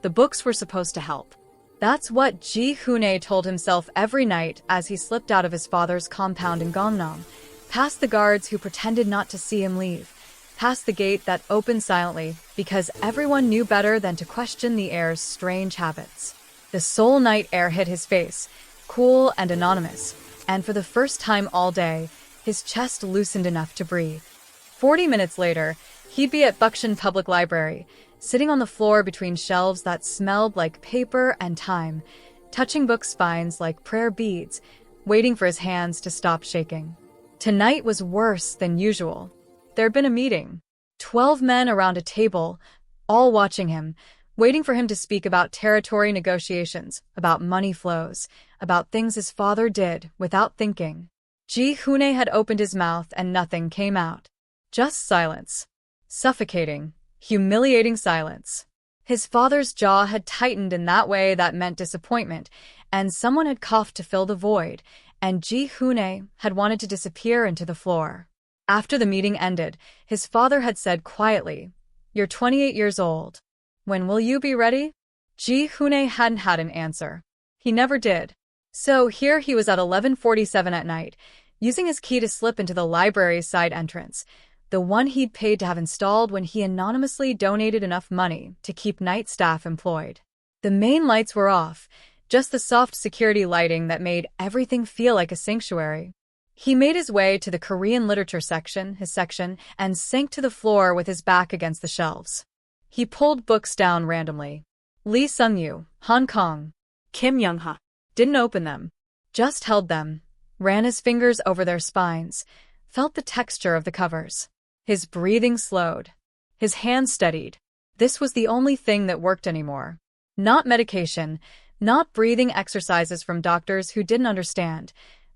The books were supposed to help. That's what Ji-hoon told himself every night as he slipped out of his father's compound in Gangnam, past the guards who pretended not to see him leave, past the gate that opened silently because everyone knew better than to question the heir's strange habits. The Seoul night air hit his face, cool and anonymous, and for the first time all day, his chest loosened enough to breathe. 40 minutes later, he'd be at Bukshan Public Library, sitting on the floor between shelves that smelled like paper and time, touching book spines like prayer beads, waiting for his hands to stop shaking. Tonight was worse than usual. There'd been a meeting. 12 men around a table, all watching him, waiting for him to speak about territory negotiations, about money flows, about things his father did without thinking. Ji-hoon had opened his mouth and nothing came out. Just silence. Suffocating, humiliating silence. His father's jaw had tightened in that way that meant disappointment, and someone had coughed to fill the void, and Ji-hoon had wanted to disappear into the floor. After the meeting ended, his father had said quietly, "You're 28 years old. When will you be ready?" Ji-hoon hadn't had an answer. He never did. So here he was at 11:47 at night, using his key to slip into the library's side entrance, the one he'd paid to have installed when he anonymously donated enough money to keep night staff employed. The main lights were off, just the soft security lighting that made everything feel like a sanctuary. He made his way to the Korean literature section, his section, and sank to the floor with his back against the shelves. He pulled books down randomly. Lee Sung-yu, Hong Kong. Kim Young-ha. Didn't open them. Just held them, ran his fingers over their spines, felt the texture of the covers. His breathing slowed. His hands steadied. This was the only thing that worked anymore. Not medication, not breathing exercises from doctors who didn't understand,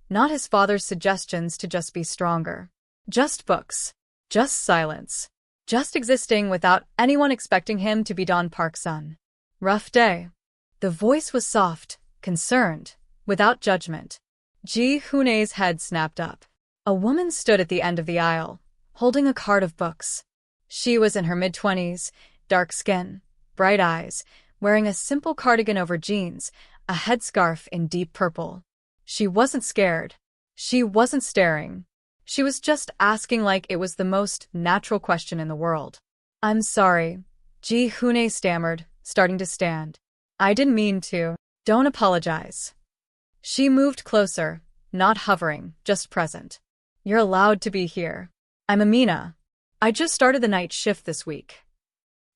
not his father's suggestions to just be stronger. Just books. Just silence. Just existing without anyone expecting him to be Don Park's son. Rough day. The voice was soft, concerned, without judgment. Ji-hoon's head snapped up. A woman stood at the end of the aisle, holding a cart of books. She was in her mid-20s, dark skin, bright eyes, wearing a simple cardigan over jeans, a headscarf in deep purple. She wasn't scared. She wasn't staring. She was just asking like it was the most natural question in the world. "I'm sorry," Ji-hoon stammered, starting to stand. "I didn't mean to. Don't apologize." She moved closer, not hovering, just present. "You're allowed to be here. I'm Amina. I just started the night shift this week."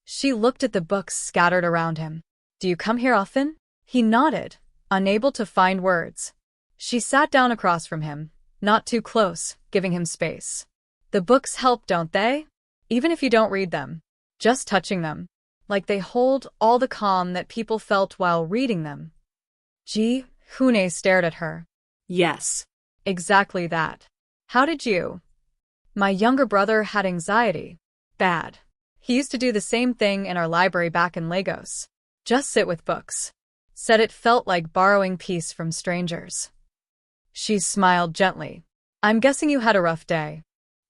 She looked at the books scattered around him. "Do you come here often?" He nodded, unable to find words. She sat down across from him, not too close, giving him space. "The books help, don't they? Even if you don't read them. Just touching them. Like they hold all the calm that people felt while reading them." Ji-hoon stared at her. "Yes. Exactly that. How did you?" "My younger brother had anxiety. Bad. He used to do the same thing in our library back in Lagos. Just sit with books. Said it felt like borrowing peace from strangers." She smiled gently. "I'm guessing you had a rough day."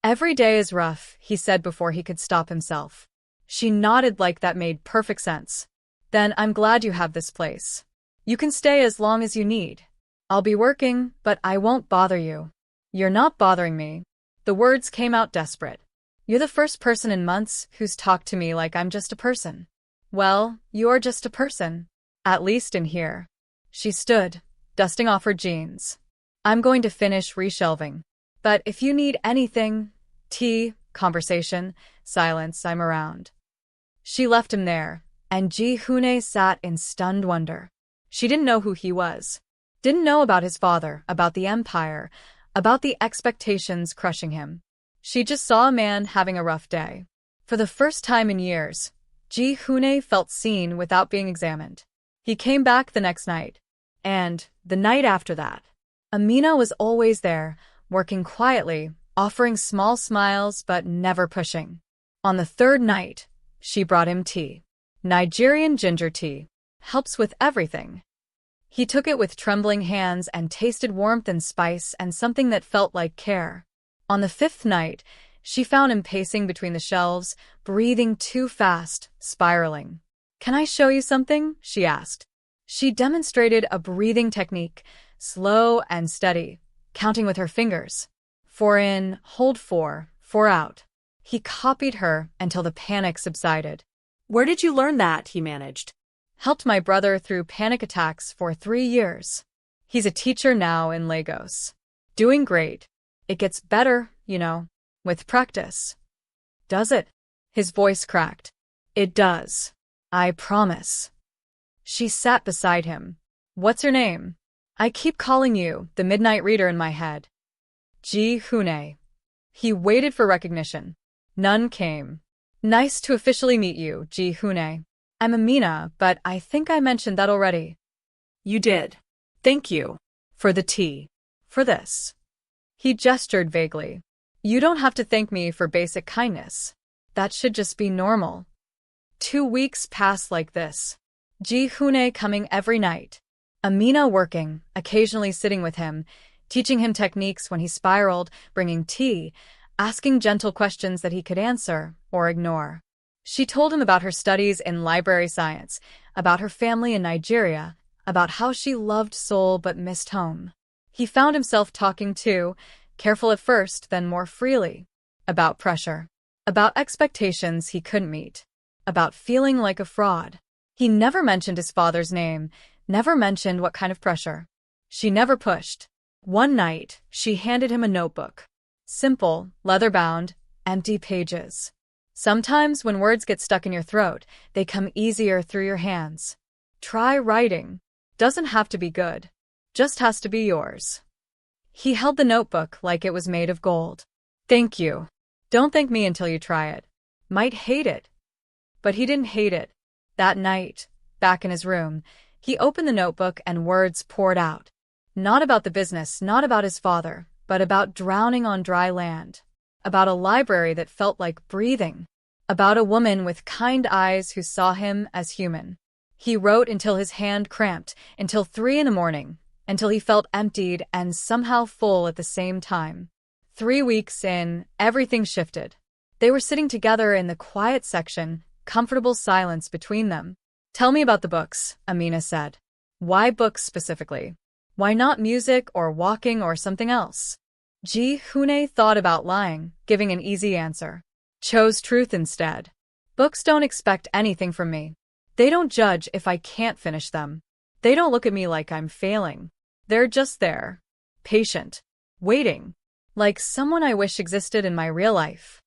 "Every day is rough," he said before he could stop himself. She nodded like that made perfect sense. "Then I'm glad you have this place. You can stay as long as you need. I'll be working, but I won't bother you." "You're not bothering me." The words came out desperate. "You're the first person in months who's talked to me like I'm just a person." "Well, you're just a person. At least in here." She stood, dusting off her jeans. "I'm going to finish reshelving. But if you need anything, tea, conversation, silence, I'm around." She left him there, and Ji-hoon sat in stunned wonder. She didn't know who he was. Didn't know about his father, about the empire, about the expectations crushing him. She just saw a man having a rough day. For the first time in years, Ji-hoon felt seen without being examined. He came back the next night. And the night after that. Amina was always there, working quietly, offering small smiles but never pushing. On the third night, she brought him tea. Nigerian ginger tea. Helps with everything. He took it with trembling hands and tasted warmth and spice and something that felt like care. On the fifth night, she found him pacing between the shelves, breathing too fast, spiraling. Can I show you something? She asked. She demonstrated a breathing technique, slow and steady, counting with her fingers. 4 in, hold 4, 4 out. He copied her until the panic subsided. Where did you learn that? He managed. Helped my brother through panic attacks for 3 years. He's a teacher now in Lagos. Doing great. It gets better, with practice. Does it? His voice cracked. It does. I promise. She sat beside him. What's your name? I keep calling you the Midnight Reader in my head. Ji-Hoon-ae. He waited for recognition. None came. Nice to officially meet you, Ji-Hoon-ae. I'm Amina, but I think I mentioned that already. You did. Thank you. For the tea. For this. He gestured vaguely. You don't have to thank me for basic kindness. That should just be normal. 2 weeks passed like this. Ji-Hoon-ae coming every night. Amina working, occasionally sitting with him, teaching him techniques when he spiraled, bringing tea, asking gentle questions that he could answer or ignore. She told him about her studies in library science, about her family in Nigeria, about how she loved Seoul but missed home. He found himself talking too, careful at first, then more freely, about pressure, about expectations he couldn't meet, about feeling like a fraud. He never mentioned his father's name, never mentioned what kind of pressure. She never pushed. One night, she handed him a notebook. Simple, leather-bound, empty pages. Sometimes when words get stuck in your throat, they come easier through your hands. Try writing. Doesn't have to be good. Just has to be yours. He held the notebook like it was made of gold. Thank you. Don't thank me until you try it. Might hate it. But he didn't hate it. That night, back in his room, he opened the notebook and words poured out. Not about the business, not about his father, but about drowning on dry land. About a library that felt like breathing. About a woman with kind eyes who saw him as human. He wrote until his hand cramped, until 3 in the morning, until he felt emptied and somehow full at the same time. 3 weeks in, everything shifted. They were sitting together in the quiet section, comfortable silence between them. Tell me about the books, Amina said. Why books specifically? Why not music or walking or something else? Ji-Hoon-ae thought about lying, giving an easy answer. Chose truth instead. Books don't expect anything from me. They don't judge if I can't finish them. They don't look at me like I'm failing. They're just there. Patient. Waiting. Like someone I wish existed in my real life.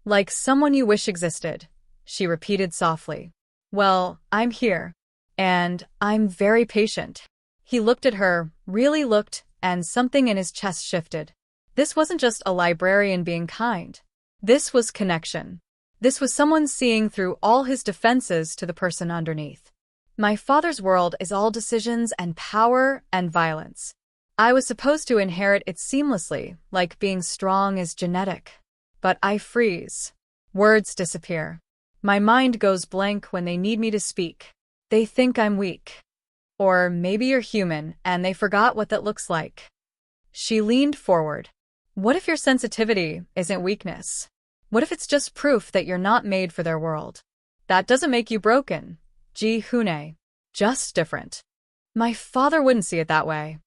Like someone you wish existed, she repeated softly. Well, I'm here. And I'm very patient. He looked at her, really looked, and something in his chest shifted. This wasn't just a librarian being kind. This was connection. This was someone seeing through all his defenses to the person underneath. My father's world is all decisions and power and violence. I was supposed to inherit it seamlessly, like being strong is genetic. But I freeze. Words disappear. My mind goes blank when they need me to speak. They think I'm weak. Or maybe you're human and they forgot what that looks like. She leaned forward. What if your sensitivity isn't weakness? What if it's just proof that you're not made for their world? That doesn't make you broken. Ji-Hoon-ae. Just different. My father wouldn't see it that way.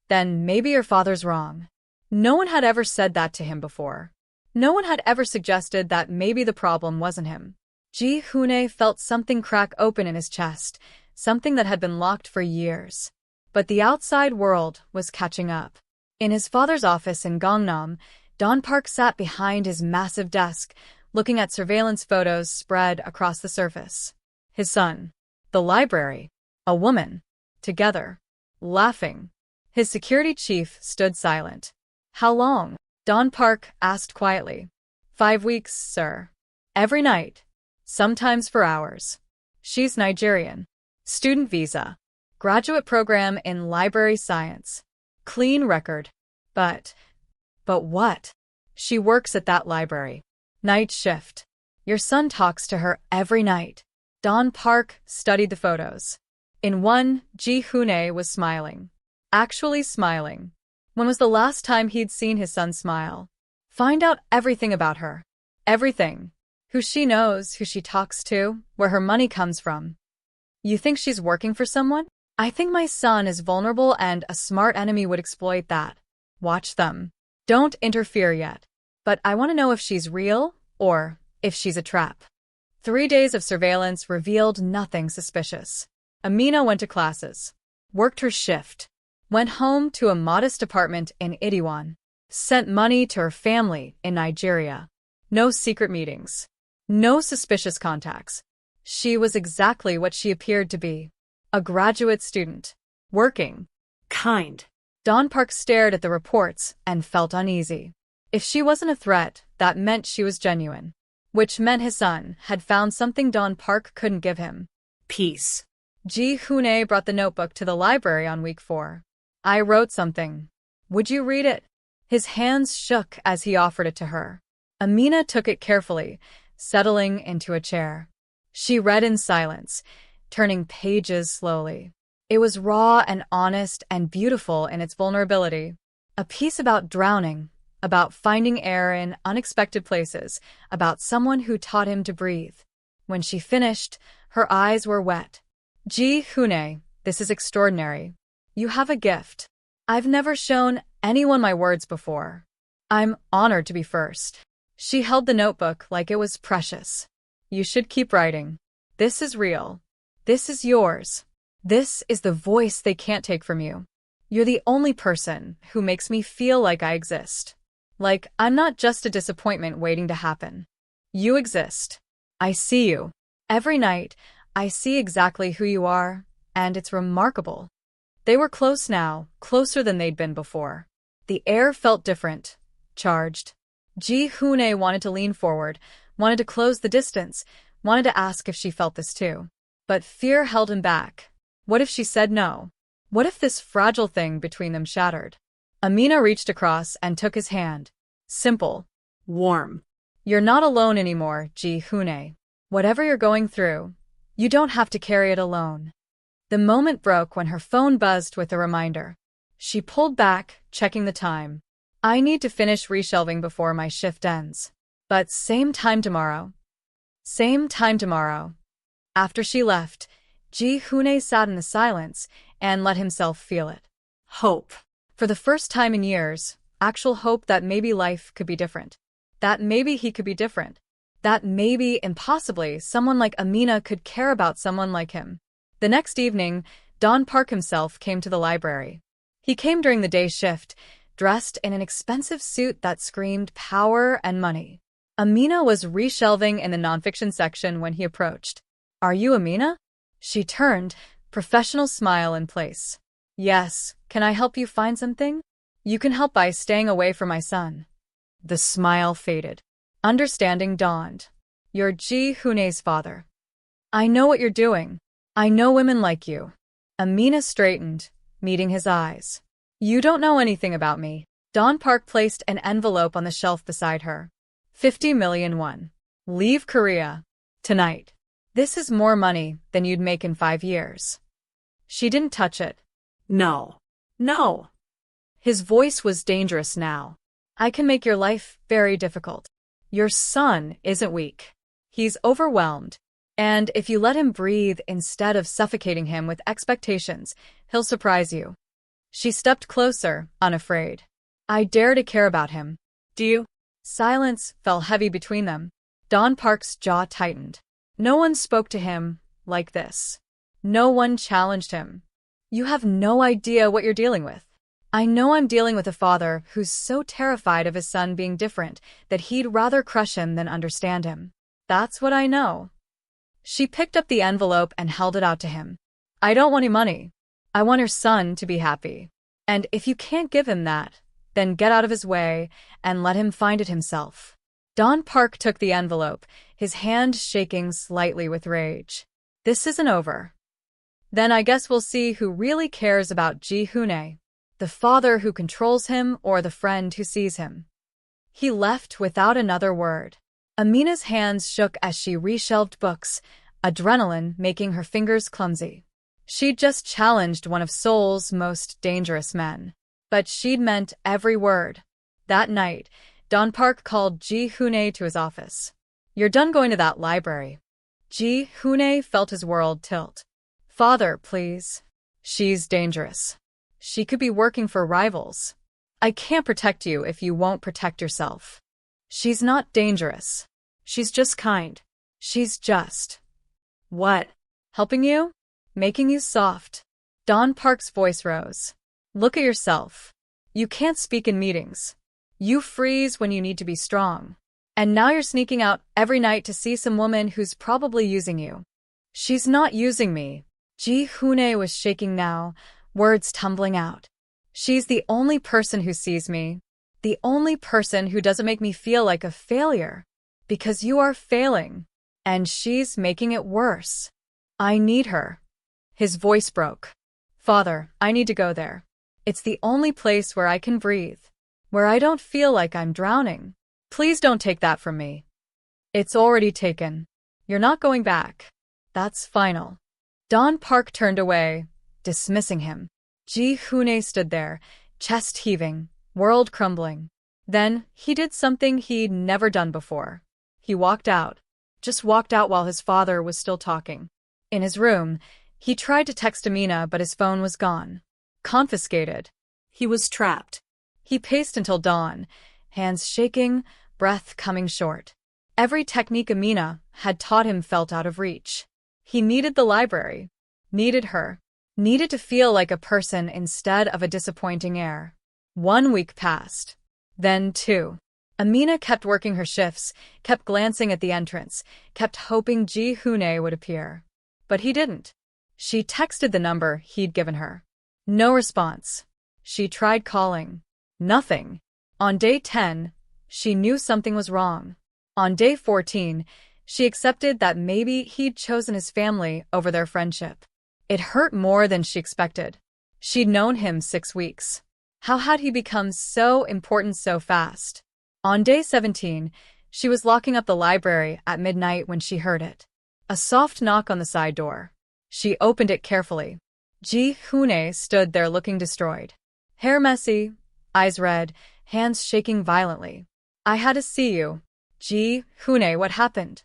Then maybe your father's wrong. No one had ever said that to him before. No one had ever suggested that maybe the problem wasn't him. Ji-Hoon-ae felt something crack open in his chest, something that had been locked for years. But the outside world was catching up. In his father's office in Gangnam, Don Park sat behind his massive desk, looking at surveillance photos spread across the surface. His son, the library, a woman, together, laughing. His security chief stood silent. How long? Don Park asked quietly. 5 weeks, sir. Every night. Sometimes for hours. She's Nigerian. Student visa. Graduate program in library science. Clean record. But what? She works at that library. Night shift. Your son talks to her every night. Don Park studied the photos. In one, Ji-Hoon-ae was smiling. Actually smiling. When was the last time he'd seen his son smile? Find out everything about her. Everything. Who she knows, who she talks to, where her money comes from. You think she's working for someone? I think my son is vulnerable and a smart enemy would exploit that. Watch them. Don't interfere yet. But I want to know if she's real or if she's a trap. 3 days of surveillance revealed nothing suspicious. Amina went to classes, worked her shift, went home to a modest apartment in Idiwan, sent money to her family in Nigeria. No secret meetings. No suspicious contacts. She was exactly what she appeared to be. A graduate student. Working. Kind. Don Park stared at the reports and felt uneasy. If she wasn't a threat, that meant she was genuine. Which meant his son had found something Don Park couldn't give him. Peace. Ji Hoon brought the notebook to the library on week 4. I wrote something. Would you read it? His hands shook as he offered it to her. Amina took it carefully, settling into a chair. She read in silence, turning pages slowly. It was raw and honest and beautiful in its vulnerability. A piece about drowning, about finding air in unexpected places, about someone who taught him to breathe. When she finished, her eyes were wet. Ji Hoon, this is extraordinary. You have a gift. I've never shown anyone my words before. I'm honored to be first. She held the notebook like it was precious. You should keep writing. This is real. This is yours. This is the voice they can't take from you. You're the only person who makes me feel like I exist. Like I'm not just a disappointment waiting to happen. You exist. I see you. Every night, I see exactly who you are, and it's remarkable. They were close now, closer than they'd been before. The air felt different, charged. Ji Hoon wanted to lean forward, wanted to close the distance, wanted to ask if she felt this too. But fear held him back. What if she said no? What if this fragile thing between them shattered? Amina reached across and took his hand. Simple. Warm. You're not alone anymore, Ji Hoon. Whatever you're going through, you don't have to carry it alone. The moment broke when her phone buzzed with a reminder. She pulled back, checking the time. I need to finish reshelving before my shift ends. But same time tomorrow. Same time tomorrow. After she left, Ji Hoon sat in the silence and let himself feel it. Hope. For the first time in years, actual hope that maybe life could be different. That maybe he could be different. That maybe, impossibly, someone like Amina could care about someone like him. The next evening, Don Park himself came to the library. He came during the day shift, dressed in an expensive suit that screamed power and money. Amina was reshelving in the nonfiction section when he approached. Are you Amina? She turned, professional smile in place. Yes, can I help you find something? You can help by staying away from my son. The smile faded. Understanding dawned. You're Ji Hoon's father. I know what you're doing. I know women like you. Amina straightened, meeting his eyes. You don't know anything about me. Don Park placed an envelope on the shelf beside her. 50 million won. Leave Korea. Tonight. This is more money than you'd make in 5 years. She didn't touch it. No. No. His voice was dangerous now. I can make your life very difficult. Your son isn't weak. He's overwhelmed. And if you let him breathe instead of suffocating him with expectations, he'll surprise you. She stepped closer, unafraid. I dare to care about him. Do you? Silence fell heavy between them. Don Park's jaw tightened. No one spoke to him like this. No one challenged him. You have no idea what you're dealing with. I know I'm dealing with a father who's so terrified of his son being different that he'd rather crush him than understand him. That's what I know. She picked up the envelope and held it out to him. I don't want any money. I want your son to be happy. And if you can't give him that, then get out of his way and let him find it himself. Don Park took the envelope, his hand shaking slightly with rage. This isn't over. Then I guess we'll see who really cares about Ji Hoon. The father who controls him or the friend who sees him. He left without another word. Amina's hands shook as she reshelved books, adrenaline making her fingers clumsy. She'd just challenged one of Seoul's most dangerous men. But she'd meant every word. That night, Don Park called Ji Hoon to his office. You're done going to that library. Ji Hoon felt his world tilt. Father, please. She's dangerous. She could be working for rivals. I can't protect you if you won't protect yourself. She's not dangerous. She's just kind. She's just. What? Helping you? Making you soft. Don Park's voice rose. Look at yourself. You can't speak in meetings. You freeze when you need to be strong. And now you're sneaking out every night to see some woman who's probably using you. She's not using me. Ji-hoon was shaking now, words tumbling out. She's the only person who sees me. The only person who doesn't make me feel like a failure. Because you are failing. And she's making it worse. I need her. His voice broke. Father, I need to go there. It's the only place where I can breathe. Where I don't feel like I'm drowning. Please don't take that from me. It's already taken. You're not going back. That's final. Don Park turned away, dismissing him. Ji-hoon stood there, chest heaving, world crumbling. Then, he did something he'd never done before. He walked out. Just walked out while his father was still talking. In his room, he tried to text Amina, but his phone was gone. Confiscated. He was trapped. He paced until dawn, hands shaking, breath coming short. Every technique Amina had taught him felt out of reach. He needed the library. Needed her. Needed to feel like a person instead of a disappointing heir. 1 week passed. Then 2. Amina kept working her shifts, kept glancing at the entrance, kept hoping Ji-hoon would appear. But he didn't. She texted the number he'd given her. No response. She tried calling. Nothing. On day 10, she knew something was wrong. On day 14, she accepted that maybe he'd chosen his family over their friendship. It hurt more than she expected. She'd known him 6 weeks. How had he become so important so fast? On day 17, she was locking up the library at midnight when she heard it. A soft knock on the side door. She opened it carefully. Ji-hoon stood there looking destroyed. Hair messy, eyes red, hands shaking violently. I had to see you. Ji-hoon, what happened?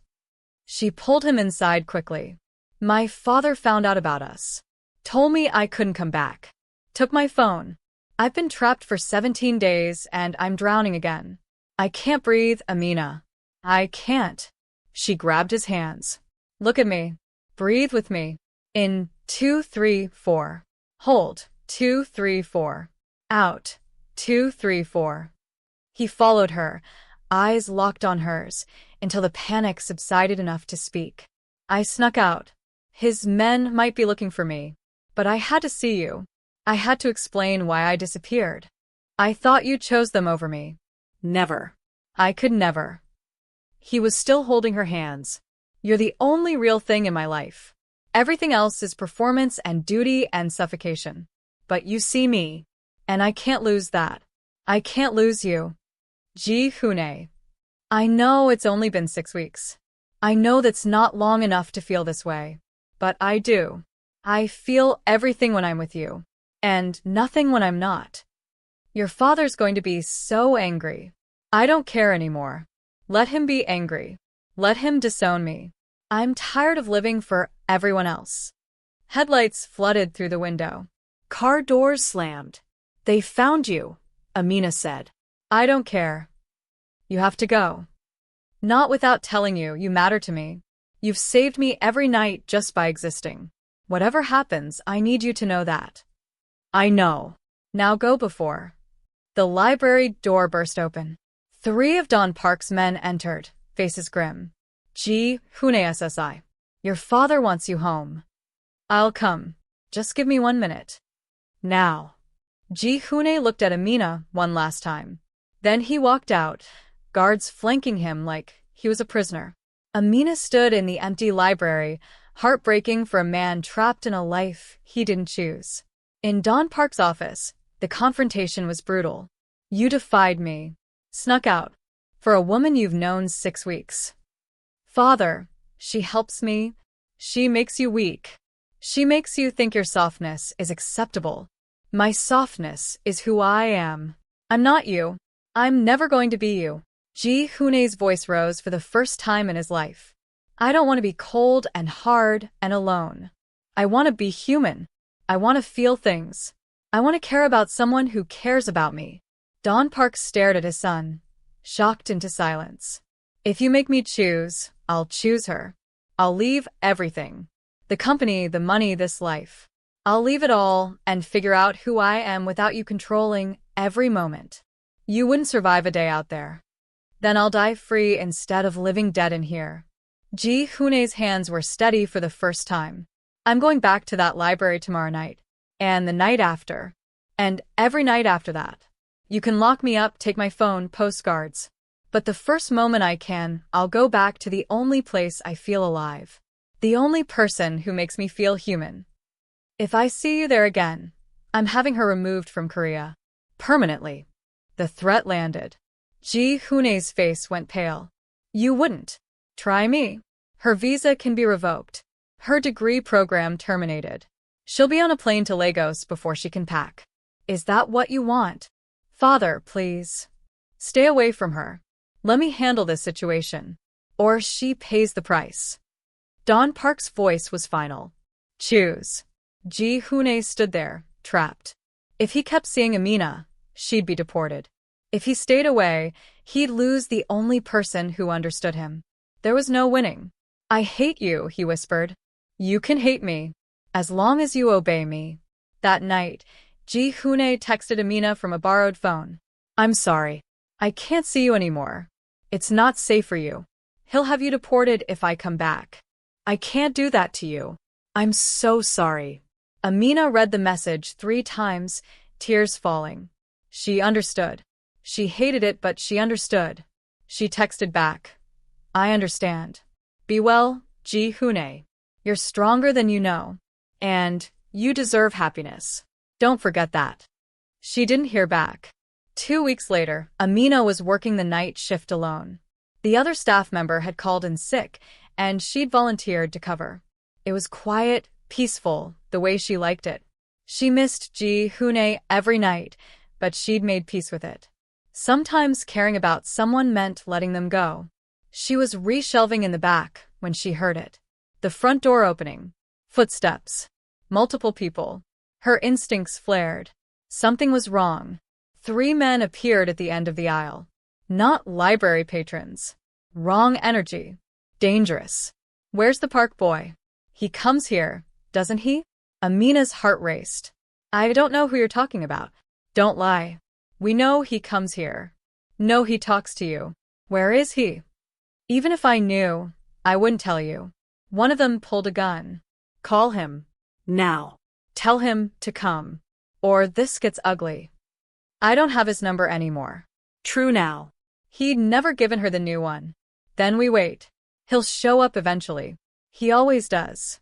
She pulled him inside quickly. My father found out about us. Told me I couldn't come back. Took my phone. I've been trapped for 17 days and I'm drowning again. I can't breathe, Amina. I can't. She grabbed his hands. Look at me. Breathe with me. In 2, 3, 4. Hold. 2, 3, 4. Out. 2, 3, 4. He followed her, eyes locked on hers, until the panic subsided enough to speak. I snuck out. His men might be looking for me. But I had to see you. I had to explain why I disappeared. I thought you chose them over me. Never. I could never. He was still holding her hands. You're the only real thing in my life. Everything else is performance and duty and suffocation. But you see me. And I can't lose that. I can't lose you. Ji-hoon. I know it's only been 6 weeks. I know that's not long enough to feel this way. But I do. I feel everything when I'm with you. And nothing when I'm not. Your father's going to be so angry. I don't care anymore. Let him be angry. Let him disown me. I'm tired of living for everyone else. Headlights flooded through the window. Car doors slammed. They found you, Amina said. I don't care. You have to go. Not without telling you you matter to me. You've saved me every night just by existing. Whatever happens, I need you to know that. I know. Now go before. The library door burst open. 3 of Don Park's men entered, faces grim. Ji-hoon SSI. Your father wants you home. I'll come. Just give me 1 minute. Now. Ji-hoon looked at Amina one last time. Then he walked out, guards flanking him like he was a prisoner. Amina stood in the empty library, heartbreaking for a man trapped in a life he didn't choose. In Don Park's office, the confrontation was brutal. You defied me. Snuck out. For a woman you've known 6 weeks. Father, she helps me. She makes you weak. She makes you think your softness is acceptable. My softness is who I am. I'm not you. I'm never going to be you. Ji-hoon's voice rose for the first time in his life. I don't want to be cold and hard and alone. I want to be human. I want to feel things. I want to care about someone who cares about me. Don Park stared at his son, shocked into silence. If you make me choose, I'll choose her. I'll leave everything. The company, the money, this life. I'll leave it all and figure out who I am without you controlling every moment. You wouldn't survive a day out there. Then I'll die free instead of living dead in here. Ji Hune's hands were steady for the first time. I'm going back to that library tomorrow night. And the night after. And every night after that. You can lock me up, take my phone, postcards. But the first moment I can, I'll go back to the only place I feel alive. The only person who makes me feel human. If I see you there again, I'm having her removed from Korea. Permanently. The threat landed. Ji Hune's face went pale. You wouldn't. Try me. Her visa can be revoked. Her degree program terminated. She'll be on a plane to Lagos before she can pack. Is that what you want? Father, please. Stay away from her. Let me handle this situation. Or she pays the price. Don Park's voice was final. Choose. Ji Hune stood there, trapped. If he kept seeing Amina, she'd be deported. If he stayed away, he'd lose the only person who understood him. There was no winning. I hate you, he whispered. You can hate me, as long as you obey me. That night, Ji Hune texted Amina from a borrowed phone. I'm sorry. I can't see you anymore. It's not safe for you. He'll have you deported if I come back. I can't do that to you. I'm so sorry. Amina read the message 3 times, tears falling. She understood. She hated it, but she understood. She texted back. I understand. Be well, Ji Hune. You're stronger than you know. And you deserve happiness. Don't forget that. She didn't hear back. 2 weeks later, Amina was working the night shift alone. The other staff member had called in sick, and she'd volunteered to cover. It was quiet, peaceful, the way she liked it. She missed Ji Hune every night, but she'd made peace with it. Sometimes caring about someone meant letting them go. She was reshelving in the back when she heard it. The front door opening. Footsteps. Multiple people. Her instincts flared. Something was wrong. 3 men appeared at the end of the aisle. Not library patrons. Wrong energy. Dangerous. Where's the park boy? He comes here, doesn't he? Amina's heart raced. I don't know who you're talking about. Don't lie. We know he comes here. No, he talks to you. Where is he? Even if I knew, I wouldn't tell you. One of them pulled a gun. Call him. Now. Tell him to come. Or this gets ugly. I don't have his number anymore. True now. He'd never given her the new one. Then we wait. He'll show up eventually. He always does.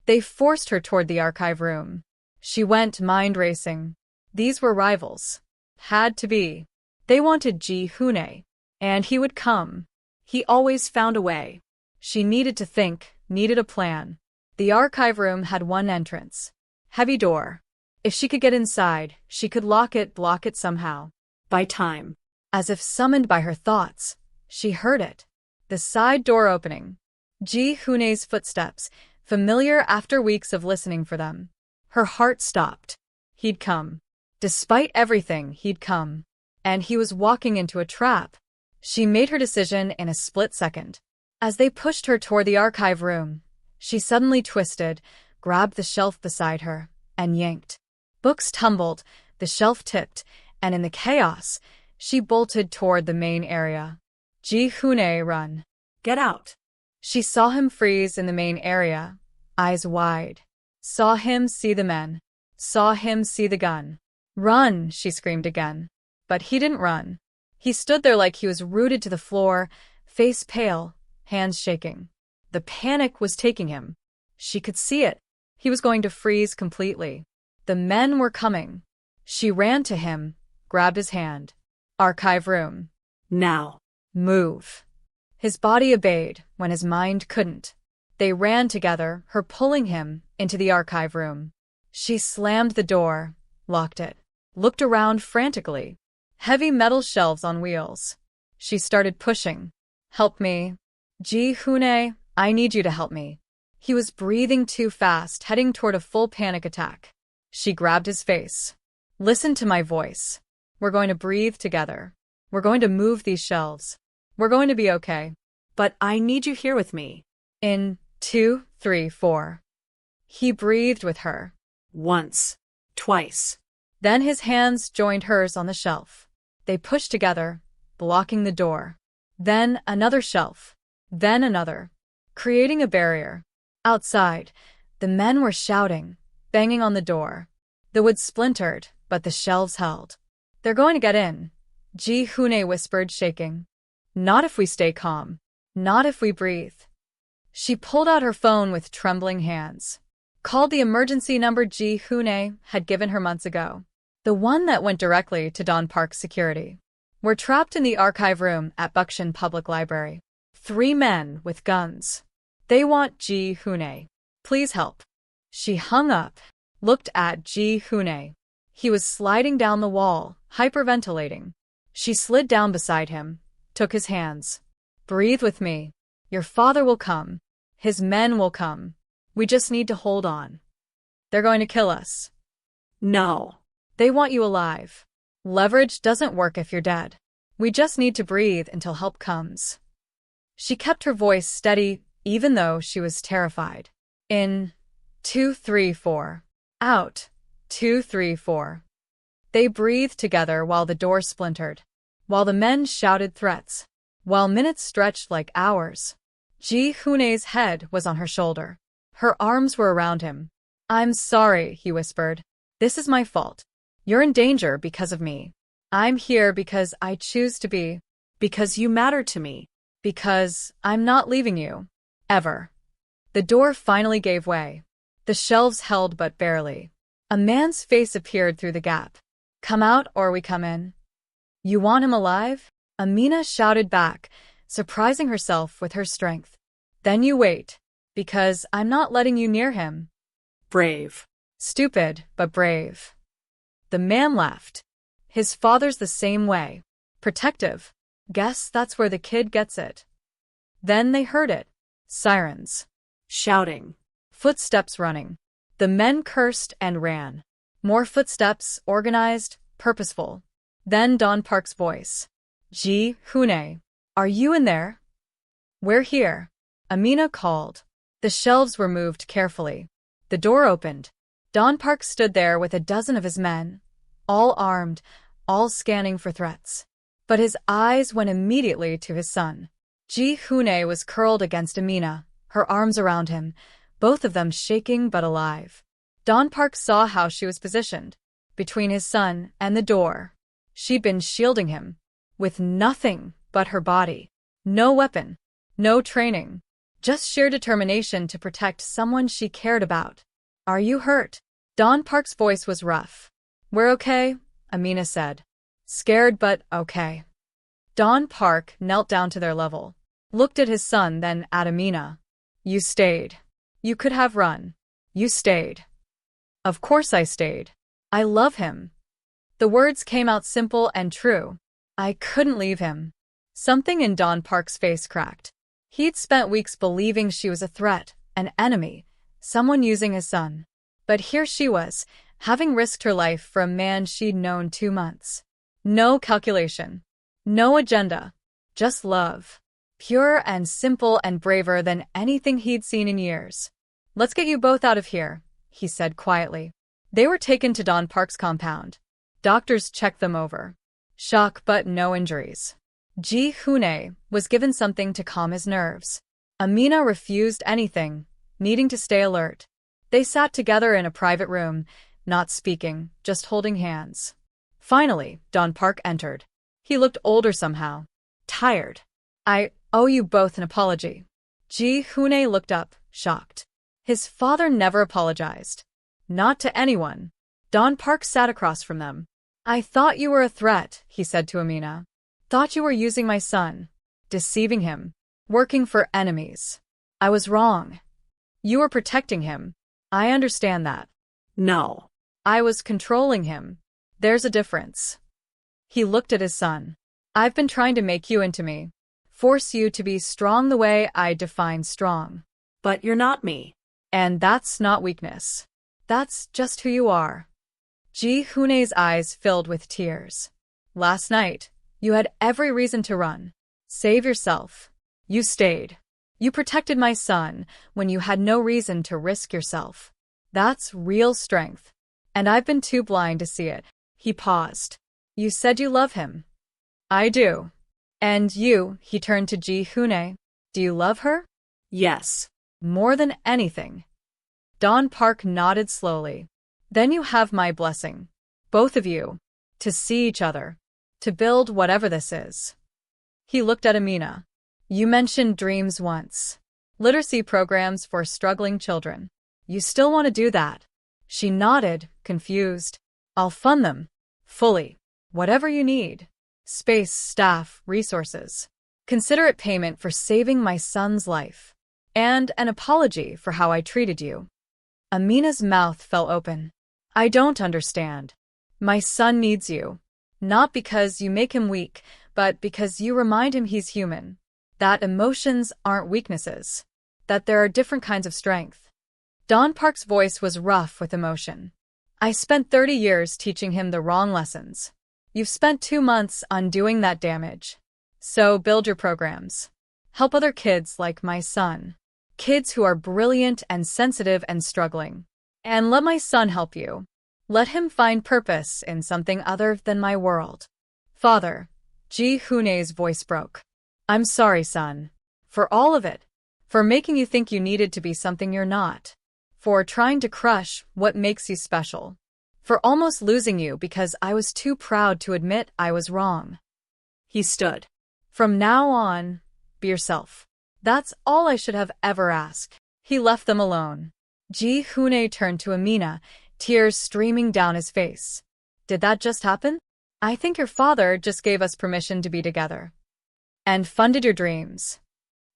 They forced her toward the archive room. She went, mind racing. These were rivals. Had to be. They wanted Ji Hune. And he would come. He always found a way. She needed to think, needed a plan. The archive room had one entrance. Heavy door. If she could get inside, she could lock it, block it somehow. By time. As if summoned by her thoughts, she heard it. The side door opening. Ji Hune's footsteps, familiar after weeks of listening for them. Her heart stopped. He'd come. Despite everything, he'd come. And he was walking into a trap. She made her decision in a split second. As they pushed her toward the archive room, she suddenly twisted, grabbed the shelf beside her, and yanked. Books tumbled, the shelf tipped, and in the chaos, she bolted toward the main area. Ji Hune, run. Get out. She saw him freeze in the main area, eyes wide. Saw him see the men. Saw him see the gun. Run, she screamed again. But he didn't run. He stood there like he was rooted to the floor, face pale, hands shaking. The panic was taking him. She could see it. He was going to freeze completely. The men were coming. She ran to him, grabbed his hand. Archive room. Now. Move. His body obeyed when his mind couldn't. They ran together, her pulling him into the archive room. She slammed the door, locked it, looked around frantically. Heavy metal shelves on wheels. She started pushing. Help me. Ji Hune, I need you to help me. He was breathing too fast, heading toward a full panic attack. She grabbed his face. Listen to my voice. We're going to breathe together. We're going to move these shelves. We're going to be okay. But I need you here with me. In 2, 3, 4. He breathed with her. Once. Twice. Then his hands joined hers on the shelf. They pushed together, blocking the door. Then another shelf. Then another, creating a barrier. Outside, the men were shouting, banging on the door. The wood splintered, but the shelves held. They're going to get in, Ji-hoon whispered, shaking. Not if we stay calm. Not if we breathe. She pulled out her phone with trembling hands. Called the emergency number Ji-hoon had given her months ago. The one that went directly to Don Park's security. We're trapped in the archive room at Buckshin Public Library. 3 men with guns. They want Ji-hoon. Please help. She hung up, looked at Ji-hoon. He was sliding down the wall, hyperventilating. She slid down beside him, took his hands. Breathe with me. Your father will come. His men will come. We just need to hold on. They're going to kill us. No. They want you alive. Leverage doesn't work if you're dead. We just need to breathe until help comes. She kept her voice steady, even though she was terrified. In 2, 3, 4. Out 2, 3, 4. They breathed together while the door splintered, while the men shouted threats, while minutes stretched like hours. Ji-hoon's head was on her shoulder. Her arms were around him. I'm sorry, he whispered. This is my fault. You're in danger because of me. I'm here because I choose to be. Because you matter to me. Because I'm not leaving you. Ever. The door finally gave way. The shelves held but barely. A man's face appeared through the gap. Come out or we come in. You want him alive? Amina shouted back, surprising herself with her strength. Then you wait. Because I'm not letting you near him. Brave. Stupid, but brave. The man laughed. His father's the same way. Protective. Guess that's where the kid gets it. Then they heard it. Sirens. Shouting. Footsteps running. The men cursed and ran. More footsteps, organized, purposeful. Then Don Park's voice. Ji-hoon, are you in there? We're here. Amina called. The shelves were moved carefully. The door opened. Don Park stood there with a dozen of his men, all armed, all scanning for threats. But his eyes went immediately to his son. Ji-hoon was curled against Amina, her arms around him, both of them shaking but alive. Don Park saw how she was positioned, between his son and the door. She'd been shielding him, with nothing but her body. No weapon, no training, just sheer determination to protect someone she cared about. Are you hurt? Don Park's voice was rough. We're okay, Amina said. Scared but okay. Don Park knelt down to their level, looked at his son, then at Amina. You stayed. You could have run. You stayed. Of course I stayed. I love him. The words came out simple and true. I couldn't leave him. Something in Don Park's face cracked. He'd spent weeks believing she was a threat, an enemy, someone using his son. But here she was, having risked her life for a man she'd known 2 months. No calculation. No agenda. Just love. Pure and simple and braver than anything he'd seen in years. Let's get you both out of here, he said quietly. They were taken to Don Park's compound. Doctors checked them over. Shock but no injuries. Ji-hoon was given something to calm his nerves. Amina refused anything, needing to stay alert. They sat together in a private room, not speaking, just holding hands. Finally, Don Park entered. He looked older somehow. Tired. I owe you both an apology. Ji-hoon looked up, shocked. His father never apologized. Not to anyone. Don Park sat across from them. I thought you were a threat, he said to Amina. Thought you were using my son. Deceiving him. Working for enemies. I was wrong. You were protecting him. I understand that. No. I was controlling him. There's a difference. He looked at his son. I've been trying to make you into me. Force you to be strong the way I define strong. But you're not me. And that's not weakness. That's just who you are. Ji-Hune's eyes filled with tears. Last night, you had every reason to run. Save yourself. You stayed. You protected my son when you had no reason to risk yourself. That's real strength. And I've been too blind to see it. He paused. You said you love him. I do. And you, he turned to Ji-Hune. Do you love her? Yes. More than anything. Don Park nodded slowly. Then you have my blessing. Both of you. To see each other. To build whatever this is. He looked at Amina. You mentioned dreams once. Literacy programs for struggling children. You still want to do that? She nodded, confused. I'll fund them. Fully. Whatever you need. Space, staff, resources. Considerate payment for saving my son's life. And an apology for how I treated you. Amina's mouth fell open. I don't understand. My son needs you. Not because you make him weak, but because you remind him he's human. That emotions aren't weaknesses. That there are different kinds of strength. Don Park's voice was rough with emotion. I spent 30 years teaching him the wrong lessons. You've spent 2 months undoing that damage. So build your programs. Help other kids like my son. Kids who are brilliant and sensitive and struggling. And let my son help you. Let him find purpose in something other than my world. Father, Ji-Hune's voice broke. I'm sorry, son. For all of it. For making you think you needed to be something you're not. For trying to crush what makes you special. For almost losing you because I was too proud to admit I was wrong. He stood. From now on, be yourself. That's all I should have ever asked. He left them alone. Ji-Hune turned to Amina, tears streaming down his face. Did that just happen? I think your father just gave us permission to be together. And funded your dreams.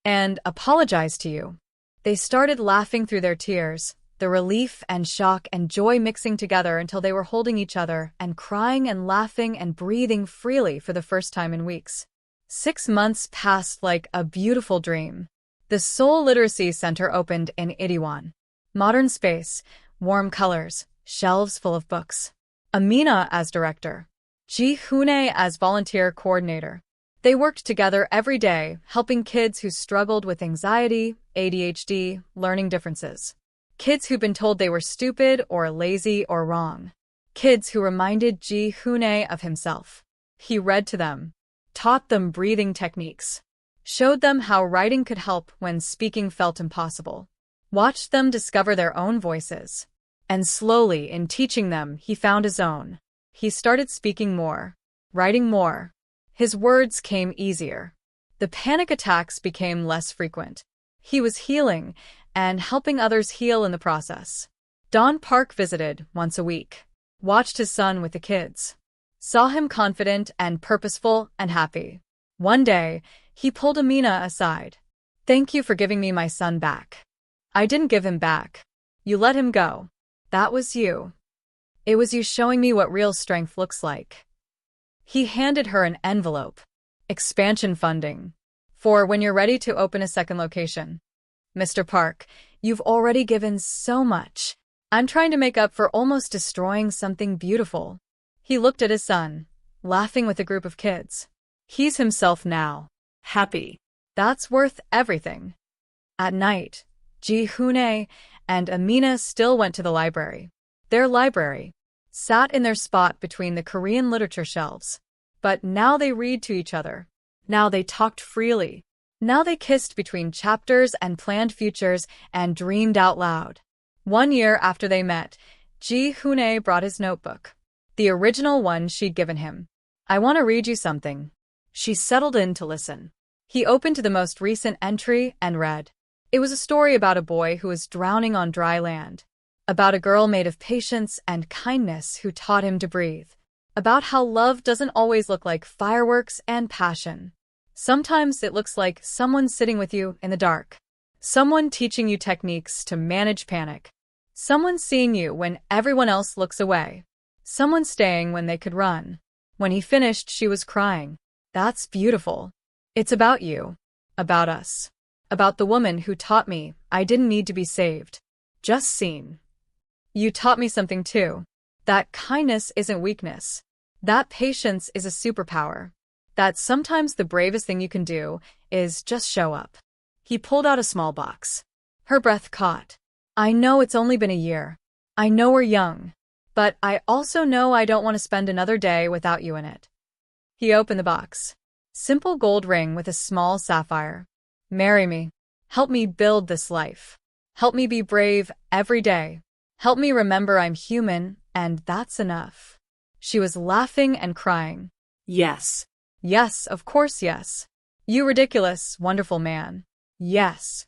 And apologized to you. They started laughing through their tears, the relief and shock and joy mixing together until they were holding each other and crying and laughing and breathing freely for the first time in weeks. 6 months passed like a beautiful dream. The Seoul Literacy Center opened in Itaewon. Modern space, warm colors, shelves full of books. Amina as director. Ji-Hune as volunteer coordinator. They worked together every day, helping kids who struggled with anxiety, ADHD, learning differences. Kids who'd been told they were stupid or lazy or wrong. Kids who reminded Ji-Hune of himself. He read to them. Taught them breathing techniques. Showed them how writing could help when speaking felt impossible. Watched them discover their own voices. And slowly, in teaching them, he found his own. He started speaking more. Writing more. His words came easier. The panic attacks became less frequent. He was healing, and helping others heal in the process. Don Park visited once a week. Watched his son with the kids. Saw him confident and purposeful and happy. One day, he pulled Amina aside. Thank you for giving me my son back. I didn't give him back. You let him go. That was you. It was you showing me what real strength looks like. He handed her an envelope. Expansion funding. For when you're ready to open a second location. Mr. Park, you've already given so much. I'm trying to make up for almost destroying something beautiful. He looked at his son, laughing with a group of kids. He's himself now. Happy. That's worth everything. At night, Ji-Hune and Amina still went to the library. Their library. Sat in their spot between the Korean literature shelves. But now they read to each other. Now they talked freely. Now they kissed between chapters and planned futures and dreamed out loud. 1 year after they met, Ji-Hune brought his notebook. The original one she'd given him. I want to read you something. She settled in to listen. He opened to the most recent entry and read. It was a story about a boy who was drowning on dry land. About a girl made of patience and kindness who taught him to breathe. About how love doesn't always look like fireworks and passion. Sometimes it looks like someone sitting with you in the dark. Someone teaching you techniques to manage panic. Someone seeing you when everyone else looks away. Someone staying when they could run. When he finished, she was crying. That's beautiful. It's about you. About us. About the woman who taught me I didn't need to be saved. Just seen. You taught me something too. That kindness isn't weakness. That patience is a superpower. That sometimes the bravest thing you can do is just show up. He pulled out a small box. Her breath caught. I know it's only been a year. I know we're young. But I also know I don't want to spend another day without you in it. He opened the box. Simple gold ring with a small sapphire. Marry me. Help me build this life. Help me be brave every day. Help me remember I'm human, and that's enough. She was laughing and crying. Yes. Yes, of course yes. You ridiculous, wonderful man. Yes.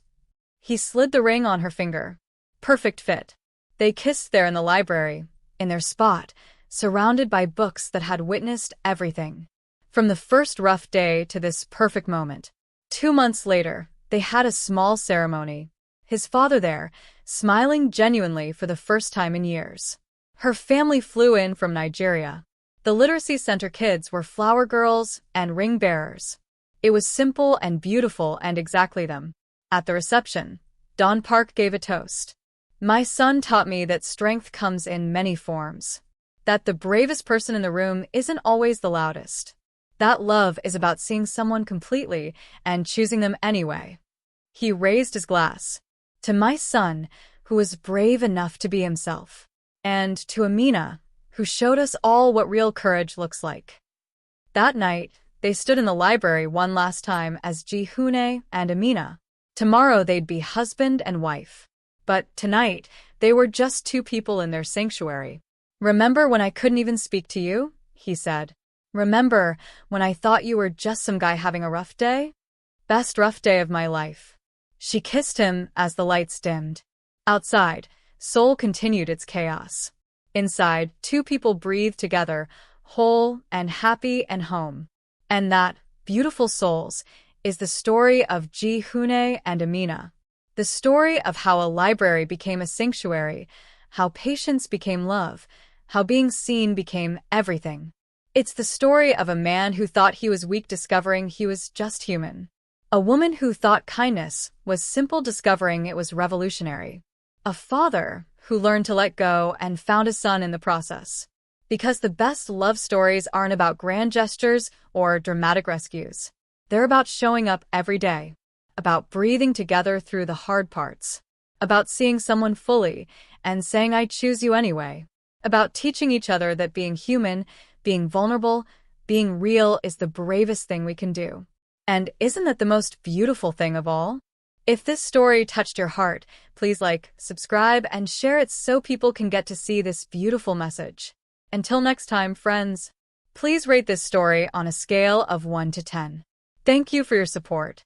He slid the ring on her finger. Perfect fit. They kissed there in the library, in their spot, surrounded by books that had witnessed everything. From the first rough day to this perfect moment. 2 months later, they had a small ceremony. His father there, smiling genuinely for the first time in years. Her family flew in from Nigeria. The literacy center kids were flower girls and ring bearers. It was simple and beautiful and exactly them. At the reception, Don Park gave a toast. My son taught me that strength comes in many forms. That the bravest person in the room isn't always the loudest. That love is about seeing someone completely and choosing them anyway. He raised his glass. To my son, who was brave enough to be himself. And to Amina, who showed us all what real courage looks like. That night, they stood in the library one last time as Jihune and Amina. Tomorrow they'd be husband and wife. But tonight, they were just 2 people in their sanctuary. Remember when I couldn't even speak to you? He said. Remember when I thought you were just some guy having a rough day? Best rough day of my life. She kissed him as the lights dimmed. Outside, Seoul continued its chaos. Inside, 2 people breathed together, whole and happy and home. And that, beautiful souls, is the story of Jihune and Amina. The story of how a library became a sanctuary, how patience became love, how being seen became everything. It's the story of a man who thought he was weak discovering he was just human. A woman who thought kindness was simple discovering it was revolutionary. A father who learned to let go and found a son in the process. Because the best love stories aren't about grand gestures or dramatic rescues. They're about showing up every day. About breathing together through the hard parts. About seeing someone fully and saying I choose you anyway. About teaching each other that being human, being vulnerable, being real is the bravest thing we can do. And isn't that the most beautiful thing of all? If this story touched your heart, please like, subscribe, and share it so people can get to see this beautiful message. Until next time, friends, please rate this story on a scale of 1 to 10. Thank you for your support.